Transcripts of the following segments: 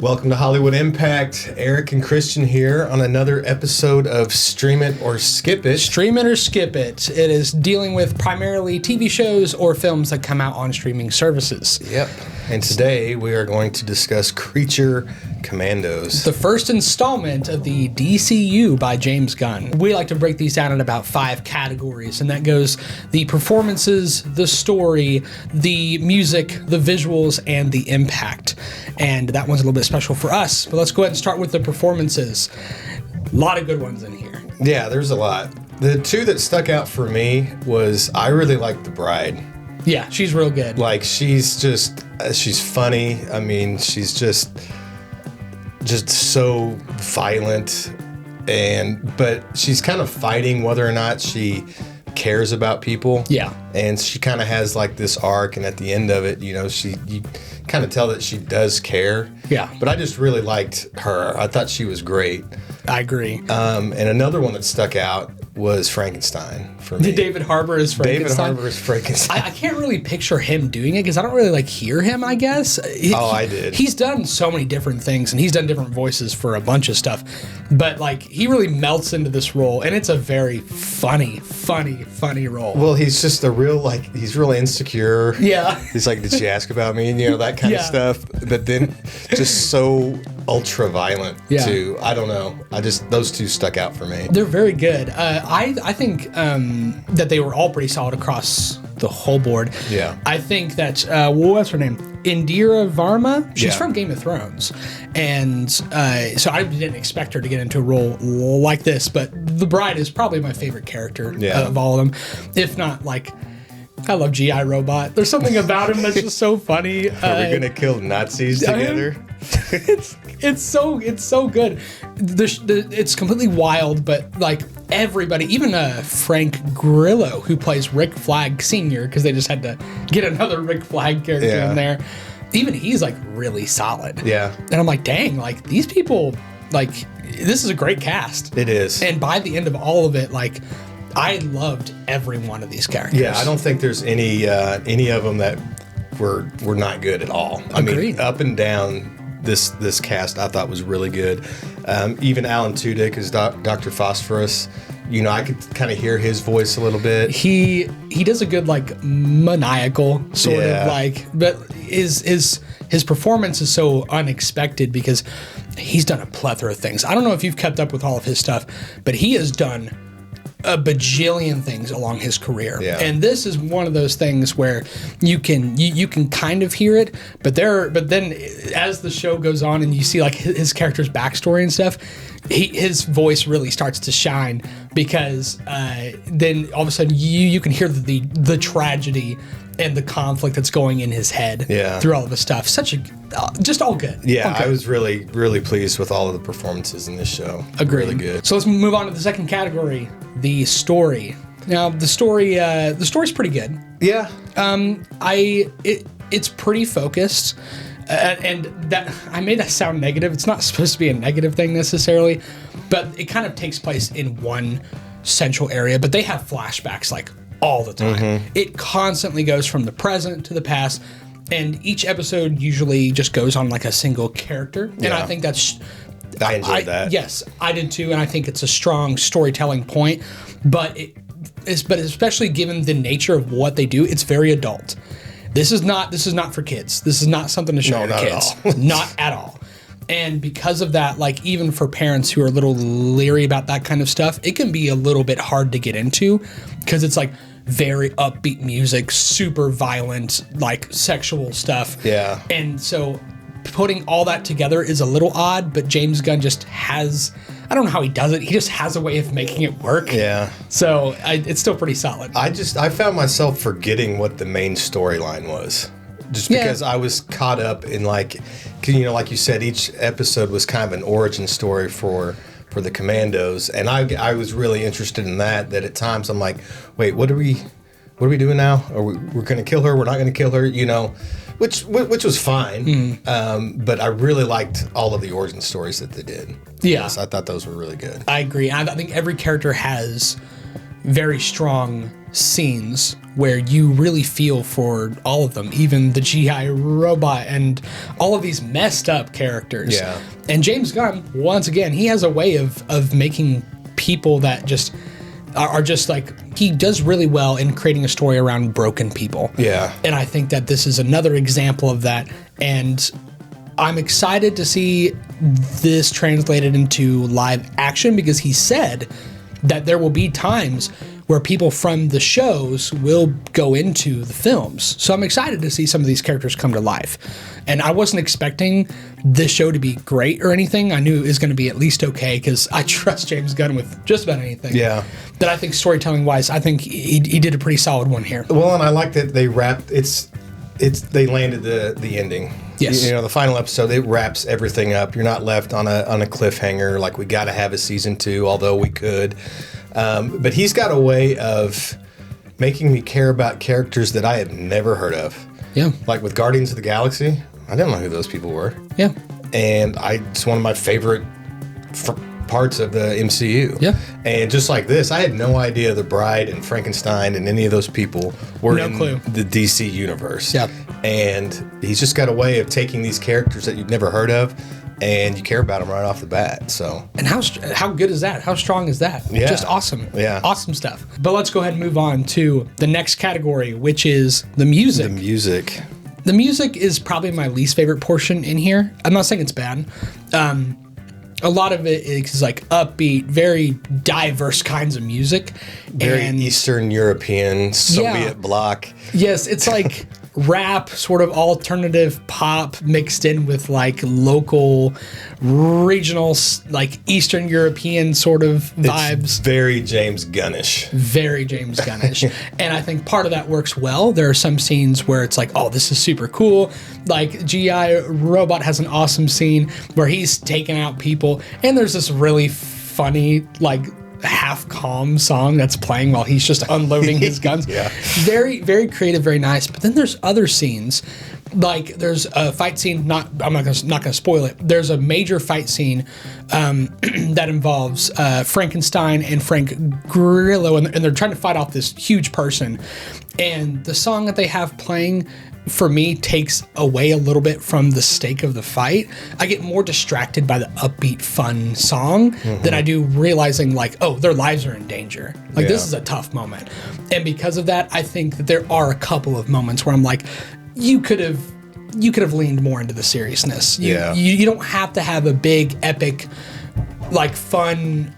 Welcome to Hollywood Impact. Eric and Christian here on another episode of Stream It or Skip It. Stream It or Skip It. It is dealing with primarily TV shows or films that come out on streaming services. Yep. And today we are going to discuss Creature Commandos. The first installment of the DCU by James Gunn. We like to break these down in about 5 categories, and that goes the performances, the story, the music, the visuals, and the impact. And that one's a little bit special for us, but let's go ahead and start with the performances. A lot of good ones in here. Yeah, there's a lot. The two that stuck out for me was I really liked the bride. Yeah, she's real good. Like, she's funny. I mean, she's just so violent, but she's kind of fighting whether or not she cares about people. Yeah. And she kind of has like this arc, and at the end of it, you kind of tell that she does care. Yeah. But I just really liked her. I thought she was great. I agree. And another one that stuck out was Frankenstein for me. David Harbour is Frankenstein. David Harbour is Frankenstein. I can't really picture him doing it because I don't really hear him, I guess. I did. He's done so many different things, and he's done different voices for a bunch of stuff. But he really melts into this role, and it's a very funny role. Well, he's just he's real insecure. Yeah. He's like, did she ask about me? That kind of stuff. But then just so ultra violent too. I don't know. Those two stuck out for me. They're very good. I think that they were all pretty solid across the whole board. Yeah. I think that, what's her name? Indira Varma. She's from Game of Thrones. And so I didn't expect her to get into a role like this, but the bride is probably my favorite character of all of them. If not, I love G.I. Robot. There's something about him that's just so funny. Are we gonna kill Nazis together? It's so good. It's completely wild, but everybody, even Frank Grillo, who plays Rick Flag Sr., because they just had to get another Rick Flag character in there. Even he's really solid. Yeah. And I'm like, dang, these people, this is a great cast. It is. And by the end of all of it, I loved every one of these characters. Yeah, I don't think there's any of them that were not good at all. Agreed. I mean, up and down, this cast I thought was really good. Even Alan Tudyk as Dr. Phosphorus. I could kind of hear his voice a little bit. He does a good maniacal sort of but his performance is so unexpected because he's done a plethora of things. I don't know if you've kept up with all of his stuff, but he has done a bajillion things along his career. Yeah. And this is one of those things where you can kind of hear it, but then as the show goes on and you see his character's backstory and stuff, his voice really starts to shine because then all of a sudden you can hear the tragedy and the conflict that's going in his head through all of his stuff. Just all good. Yeah, all good. I was really, really pleased with all of the performances in this show. Agreed. Really good. So let's move on to the second category, the story. Now, the story's pretty good. Yeah. It's pretty focused. And that I made that sound negative. It's not supposed to be a negative thing necessarily, but it kind of takes place in one central area. But they have flashbacks all the time. Mm-hmm. It constantly goes from the present to the past, and each episode usually just goes on a single character. And I think that's... I enjoyed that. Yes, I did too, and I think it's a strong storytelling point. But especially given the nature of what they do, it's very adult. This is not for kids. This is not something to show your kids. Not at all. And because of that, even for parents who are a little leery about that kind of stuff, it can be a little bit hard to get into because it's very upbeat music, super violent, sexual stuff. Yeah. And so putting all that together is a little odd, but James Gunn just has, I don't know how he does it. He just has a way of making it work. Yeah. So it's still pretty solid. I found myself forgetting what the main storyline was. Just because I was caught up in like you said, each episode was kind of an origin story for the Commandos, and I was really interested in that at times I'm like, wait, what are we doing now? We're going to kill her? We're not going to kill her? Which was fine. But I really liked all of the origin stories that they did. Yeah. Yes, I thought those were really good. I agree. I think every character has very strong scenes where you really feel for all of them, even the GI robot and all of these messed up characters. Yeah. And James Gunn, once again, he has a way of making people that just are just like, he does really well in creating a story around broken people. Yeah. And I think that this is another example of that. And I'm excited to see this translated into live action, because he said that there will be times where people from the shows will go into the films. So I'm excited to see some of these characters come to life. And I wasn't expecting this show to be great or anything. I knew it was going to be at least okay, because I trust James Gunn with just about anything. Yeah. That I think storytelling wise, I think he did a pretty solid one here. Well, and I like that they wrapped they landed the ending. Yes. You know, the final episode, it wraps everything up. You're not left on a cliffhanger like we got to have a season 2, although we could. But he's got a way of making me care about characters that I had never heard of. Yeah. Like with Guardians of the Galaxy, I didn't know who those people were. Yeah. And it's one of my favorite parts of the MCU. Yeah. And just like this, I had no idea the Bride and Frankenstein and any of those people were in the DC universe. Yeah. And he's just got a way of taking these characters that you've never heard of, and you care about them right off the bat. So, and how good is that? How strong is that? Yeah. Just awesome. Yeah. Awesome stuff. But let's go ahead and move on to the next category, which is the music. The music. The music is probably my least favorite portion in here. I'm not saying it's bad. A lot of it is like upbeat, very diverse kinds of music. Very Eastern European, Soviet bloc. Yes, it's like rap, sort of alternative pop mixed in with like local, regional, like Eastern European sort of vibes. It's very James Gunnish. Very James Gunnish. And I think part of that works well. There are some scenes where it's like, oh, this is super cool. Like GI Robot has an awesome scene where he's taking out people, and there's this really funny, like, half calm song that's playing while he's just unloading his guns. Yeah. Very, very creative, very nice. But then there's other scenes, like there's a fight scene. I'm not gonna spoil it. There's a major fight scene that involves Frankenstein and Frank Grillo, and they're trying to fight off this huge person. And the song that they have playing, for me, takes away a little bit from the stake of the fight. I get more distracted by the upbeat, fun song than I do realizing, like, oh, their lives are in danger. Like, this is a tough moment. And because of that, I think that there are a couple of moments where I'm like, you could have leaned more into the seriousness. You don't have to have a big, epic, like, fun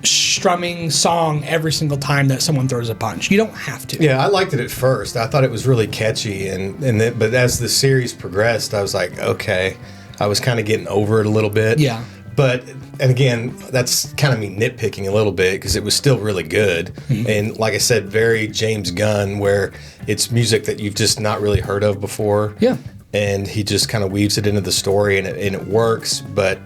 strumming song every single time that someone throws a punch. You don't have to. Yeah, I liked it at first. I thought it was really catchy, but as the series progressed, I was like, okay, I was kind of getting over it a little bit. Yeah. But, and again, that's kind of me nitpicking a little bit, because it was still really good. And like I said, very James Gunn, where it's music that you've just not really heard of before. Yeah. And he just kind of weaves it into the story, and it works. But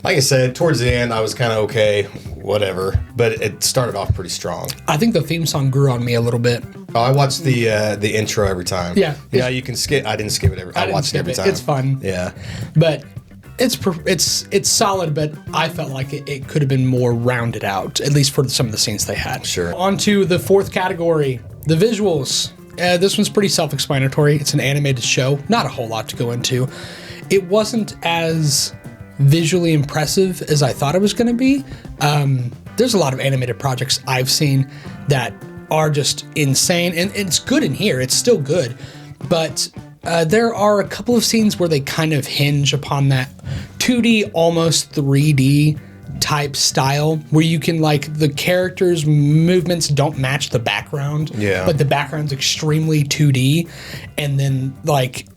like I said, towards the end, I was kind of okay, whatever. But it started off pretty strong. I think the theme song grew on me a little bit. Oh, I watched the intro every time. Yeah. Yeah, you can skip. I didn't skip it every time. I watched it every time. It's fun. Yeah. But it's solid, but I felt like it could have been more rounded out, at least for some of the scenes they had. Sure. On to the fourth category, the visuals. This one's pretty self-explanatory. It's an animated show. Not a whole lot to go into. It wasn't as visually impressive as I thought it was going to be. There's a lot of animated projects I've seen that are just insane, and it's good in here. It's still good, but there are a couple of scenes where they kind of hinge upon that 2D, almost 3D type style, where you can, like, the characters' movements don't match the background. Yeah. But the background's extremely 2D, and then, like,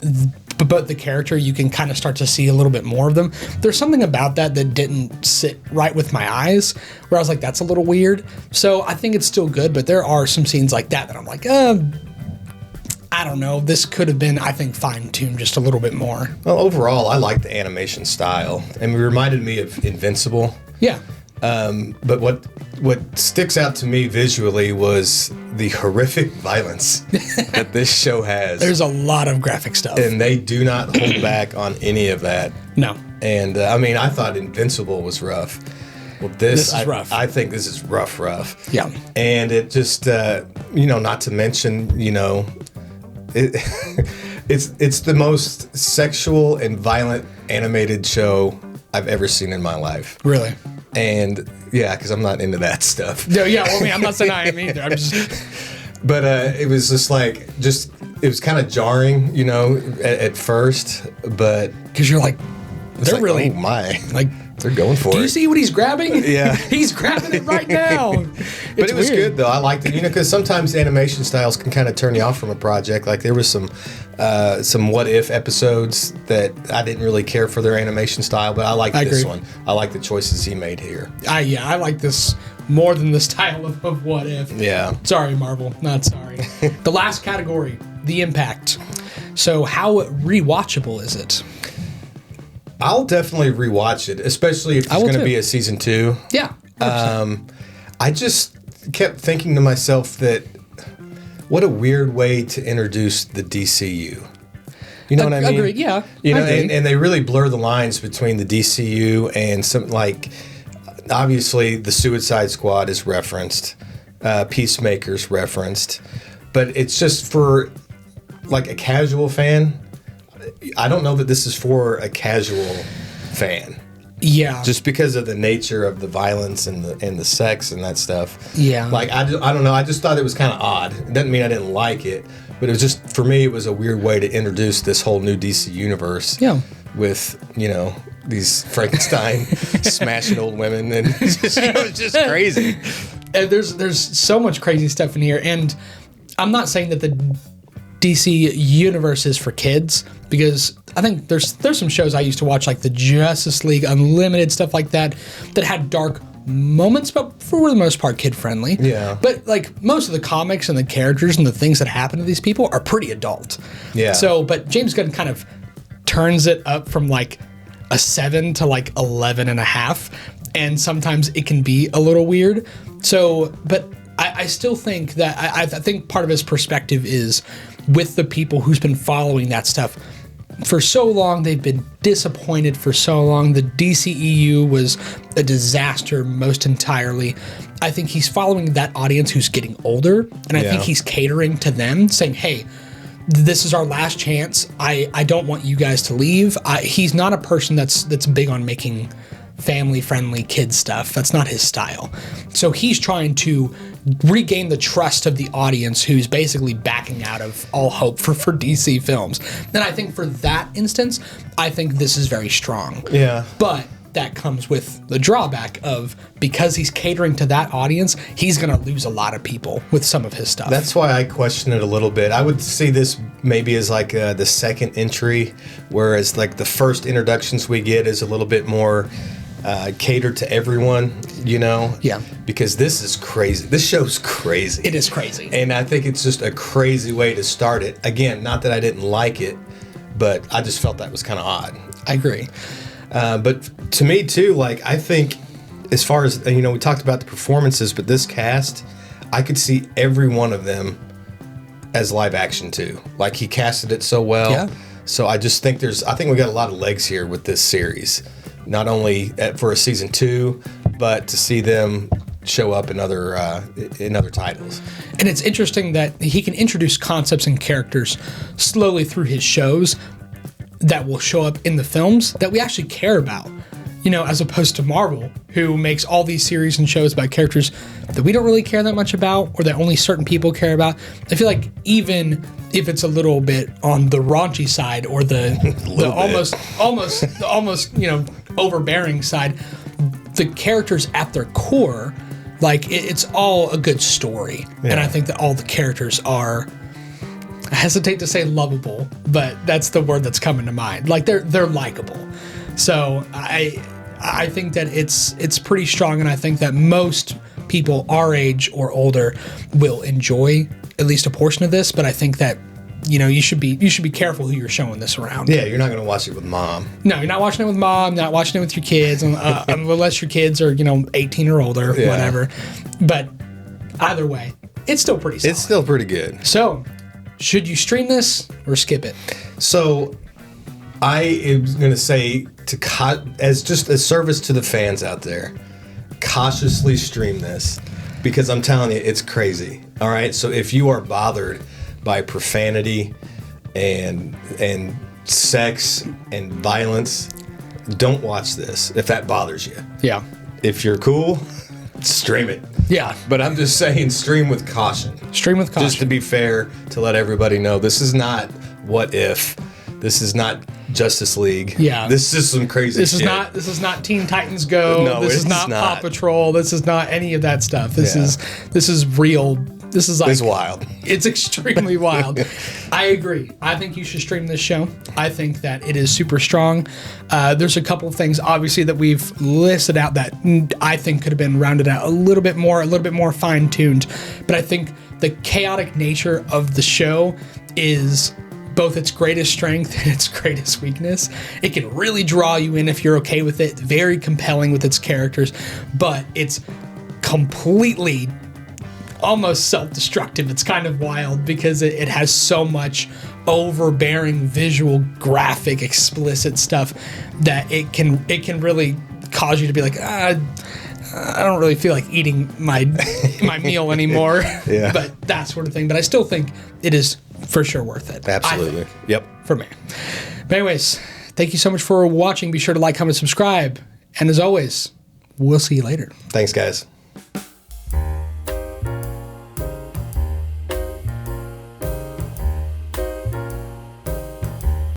but the character, you can kind of start to see a little bit more of them. There's something about that didn't sit right with my eyes, where I was like, that's a little weird. So I think it's still good, but there are some scenes like that I'm like, I don't know. This could have been, I think, fine-tuned just a little bit more. Well, overall, I like the animation style, and it reminded me of Invincible. Yeah. But what sticks out to me visually was the horrific violence that this show has. There's a lot of graphic stuff. And they do not hold back on any of that. No. And, I mean, I thought Invincible was rough. well, this is rough. I think this is rough. Yeah. And it just, not to mention, it's the most sexual and violent animated show I've ever seen in my life. Really? And yeah, because I'm not into that stuff. No, yeah. Well, I mean, I'm not saying I am either. I'm just. But it was just it was kind of jarring, at first. But because you're like, they're like, really oh my, like. They're going for it. Do you see what he's grabbing? Yeah. He's grabbing it right now. But it was good, though. I liked it, because sometimes animation styles can kind of turn you off from a project. Like, there was some what-if episodes that I didn't really care for their animation style, but I liked this one. I like the choices he made here. I like this more than the style of What If. Yeah. Sorry, Marvel. Not sorry. The last category, the impact. So how rewatchable is it? I'll definitely rewatch it, especially if there's going to be a season 2. Yeah. I just kept thinking to myself that what a weird way to introduce the DCU. You know what I mean? Agreed, yeah. And they really blur the lines between the DCU and some, like, obviously the Suicide Squad is referenced, Peacemaker's referenced, but it's just for, like, a casual fan. I don't know that this is for a casual fan. Yeah. Just because of the nature of the violence and the sex and that stuff. Yeah. Like, I don't know. I just thought it was kind of odd. It doesn't mean I didn't like it, but it was just, for me, it was a weird way to introduce this whole new DC universe. Yeah. With, these Frankenstein smashing old women. And it was just crazy. And there's so much crazy stuff in here. And I'm not saying that the DC universe is for kids, because I think there's some shows I used to watch, like the Justice League Unlimited, stuff like that had dark moments, but for the most part kid friendly. Yeah. But like most of the comics and the characters and the things that happen to these people are pretty adult. Yeah. So, but James Gunn kind of turns it up from like a 7 to like 11 and a half, and sometimes it can be a little weird. So, but I still think that I think part of his perspective is with the people who's been following that stuff for so long. They've been disappointed for so long. The DCEU was a disaster most entirely. I think he's following that audience who's getting older, and I think he's catering to them, saying, hey, this is our last chance. I don't want you guys to leave. He's not a person that's big on making family-friendly kid stuff. That's not his style. So he's trying to regain the trust of the audience who's basically backing out of all hope for DC films. And I think for that instance, I think this is very strong. Yeah. But that comes with the drawback of, because he's catering to that audience, he's going to lose a lot of people with some of his stuff. That's why I question it a little bit. I would see this maybe as like the second entry, whereas like the first introductions we get is a little bit more catered to everyone, Yeah. Because this is crazy. This show's crazy. It is crazy. And I think it's just a crazy way to start it. Again, not that I didn't like it, but I just felt that was kind of odd. I agree. But to me, too, like, I think as far as, we talked about the performances, but this cast, I could see every one of them as live action, too. Like, he casted it so well. Yeah. So I just think I think we got a lot of legs here with this series. Not only for a season 2, but to see them show up in other titles. And it's interesting that he can introduce concepts and characters slowly through his shows that will show up in the films that we actually care about, as opposed to Marvel, who makes all these series and shows about characters that we don't really care that much about, or that only certain people care about. I feel like even if it's a little bit on the raunchy side, or the almost overbearing side, the characters at their core, like it's all a good story. Yeah. And I think that all the characters are, I hesitate to say lovable, but that's the word that's coming to mind. Like they're likable. So I think that it's pretty strong, and I think that most people our age or older will enjoy at least a portion of this. But I think that you should be careful who you're showing this around. Yeah, you're not going to watch it with mom. No, you're not watching it with mom. Not watching it with your kids, unless your kids are 18 or older, whatever. But either way, it's still pretty solid. It's still pretty good. So, should you stream this or skip it? So, I am going to say, as just a service to the fans out there, cautiously stream this because I'm telling you, it's crazy. All right, so if you are bothered by profanity and sex and violence, don't watch this if that bothers you. Yeah. If you're cool, stream it. Yeah. But I'm just saying, stream with caution. Stream with caution. Just to be fair, to let everybody know, this is not What If. This is not Justice League. Yeah. This is some crazy shit. This is not Teen Titans Go. No, this is not Paw Patrol. This is not any of that stuff. This is real. This is like, it's wild. It's extremely wild. I agree. I think you should stream this show. I think that it is super strong. There's a couple of things, obviously, that we've listed out that I think could have been rounded out a little bit more fine-tuned. But I think the chaotic nature of the show is both its greatest strength and its greatest weakness. It can really draw you in if you're okay with it. Very compelling with its characters, but it's completely almost self-destructive. It's kind of wild because it has so much overbearing visual, graphic, explicit stuff that it can really cause you to be like, I don't really feel like eating my meal anymore. Yeah. But that sort of thing. But I still think it is for sure worth it. Absolutely. Yep. For me. But anyways, thank you so much for watching. Be sure to like, comment, subscribe. And as always, we'll see you later. Thanks, guys.